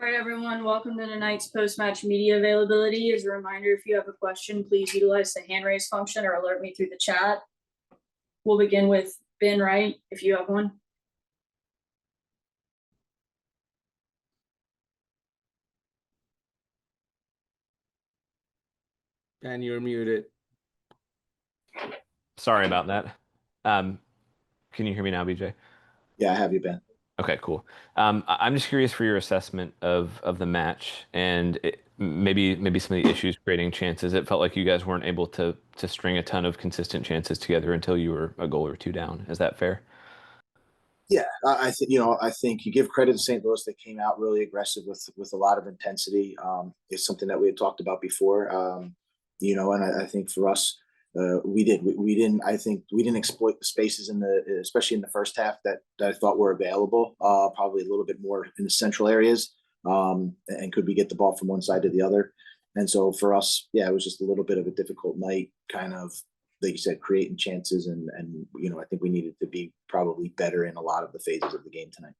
All right, everyone, welcome to tonight's post-match media availability. As a reminder, if you have a question, please utilize the hand raise function or alert me through the chat. We'll begin with Ben Wright, if you have one. Ben, you're muted. Sorry about that. Can you hear me now, BJ? Yeah, I have you, Ben. Okay, cool. I'm just curious for your assessment of the match and maybe some of the issues creating chances. It felt like you guys weren't able to string a ton of consistent chances together until you were a goal or two down. Is that fair? Yeah, I think you give credit to St. Louis. They came out really aggressive with a lot of intensity. It's something that we had talked about before. And I think for us, we didn't. I think we didn't exploit the spaces especially in the first half that I thought were available. Probably a little bit more in the central areas. And could we get the ball from one side to the other? And so for us, yeah, it was just a little bit of a difficult night, kind of, like you said, creating chances, and I think we needed to be probably better in a lot of the phases of the game tonight.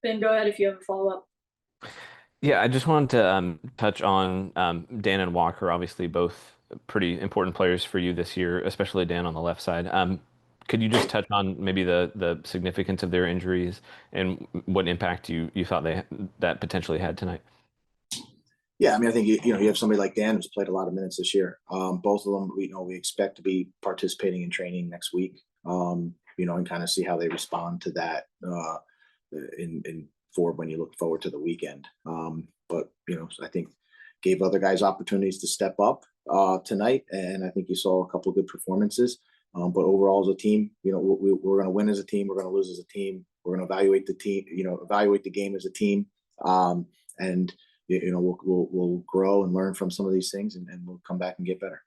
Ben, go ahead if you have a follow-up. Yeah, I just wanted to touch on Dan and Walker, obviously both pretty important players for you this year, especially Dan on the left side. Could you just touch on maybe the significance of their injuries and what impact you thought that potentially had tonight? Yeah, I mean, I think you have somebody like Dan who's played a lot of minutes this year. Both of them, we expect to be participating in training next week. And kind of see how they respond to that for when you look forward to the weekend. But I think gave other guys opportunities to step up tonight, and I think you saw a couple of good performances. But overall, as a team, we're going to win as a team. We're going to lose as a team. We're going to evaluate the team. Evaluate the game as a team. And we'll grow and learn from some of these things, and we'll come back and get better.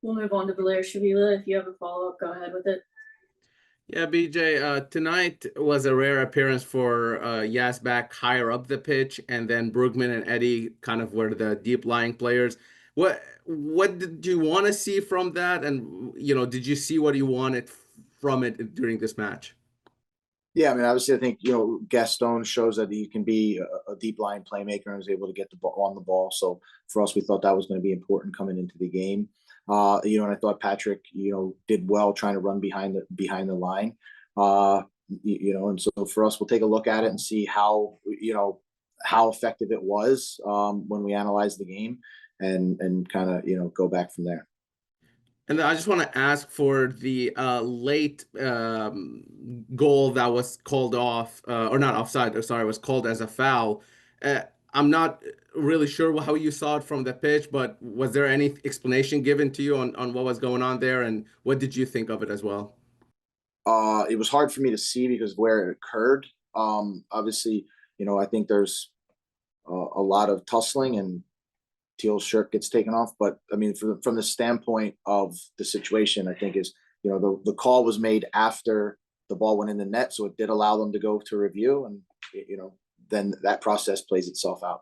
We'll move on to Blair Shavila. If you have a follow-up, go ahead with it. Yeah, BJ, tonight was a rare appearance for Yas back higher up the pitch, and then Brugman and Eddie kind of were the deep lying players. What did you want to see from that? And, did you see what you wanted from it during this match? Yeah, I mean, obviously, I think, Gaston shows that he can be a deep line playmaker and was able to get the ball on the ball. So for us, we thought that was going to be important coming into the game. And I thought Patrick, did well trying to run behind the line. And so for us, we'll take a look at it and see how effective it was when we analyze the game, and kind of go back from there. And I just want to ask for the late goal that was called off, or not offside, sorry, was called as a foul. I'm not really sure how you saw it from the pitch, but was there any explanation given to you on what was going on there, and what did you think of it as well? It was hard for me to see because of where it occurred. Obviously, I think there's a lot of tussling and Teal's shirt gets taken off. But I mean, from the standpoint of the situation, I think is, the call was made after the ball went in the net. So it did allow them to go to review, and, then that process plays itself out.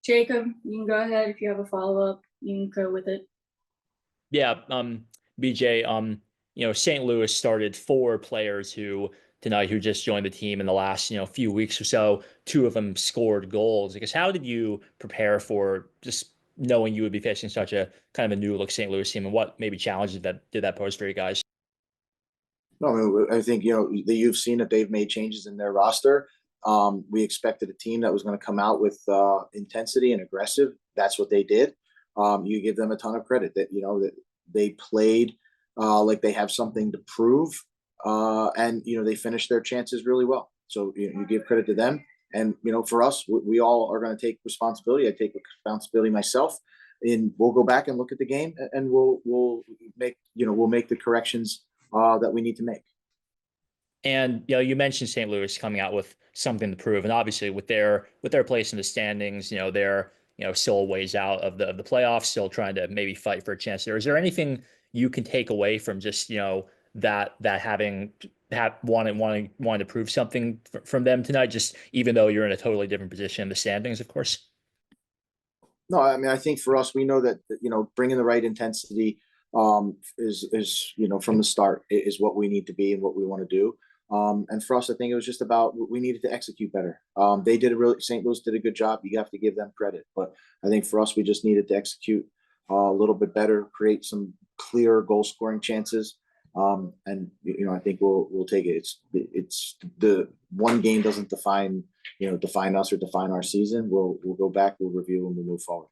Jacob, you can go ahead if you have a follow-up. You can go with it. Yeah, BJ, St. Louis started 4 players who just joined the team in the last, few weeks or so. 2 of them scored goals. I guess, how did you prepare for just knowing you would be facing such a kind of a new look St. Louis team, and what maybe challenges did that pose for you guys? No, I mean, I think, you've seen that they've made changes in their roster. We expected a team that was going to come out with intensity and aggressive. That's what they did. You give them a ton of credit that, that they played like they have something to prove. And, they finished their chances really well. So you give credit to them. And, for us, we all are going to take responsibility. I take responsibility myself. And we'll go back and look at the game, and we'll make the corrections that we need to make. And you mentioned St. Louis coming out with something to prove, and obviously with their place in the standings, they're still a ways out of the playoffs, still trying to maybe fight for a chance there. Is there anything you can take away from just that wanting to prove something from them tonight, just even though you're in a totally different position in the standings, of course? No, I mean, I think for us, we know that bringing the right intensity is from the start is what we need to be and what we want to do. And for us, I think it was just about we needed to execute better. They did St. Louis did a good job. You have to give them credit, but I think for us, we just needed to execute a little bit better, create some clear goal scoring chances. And I think we'll take it. It's the one game doesn't define us or define our season. We'll go back, we'll review, and we'll move forward.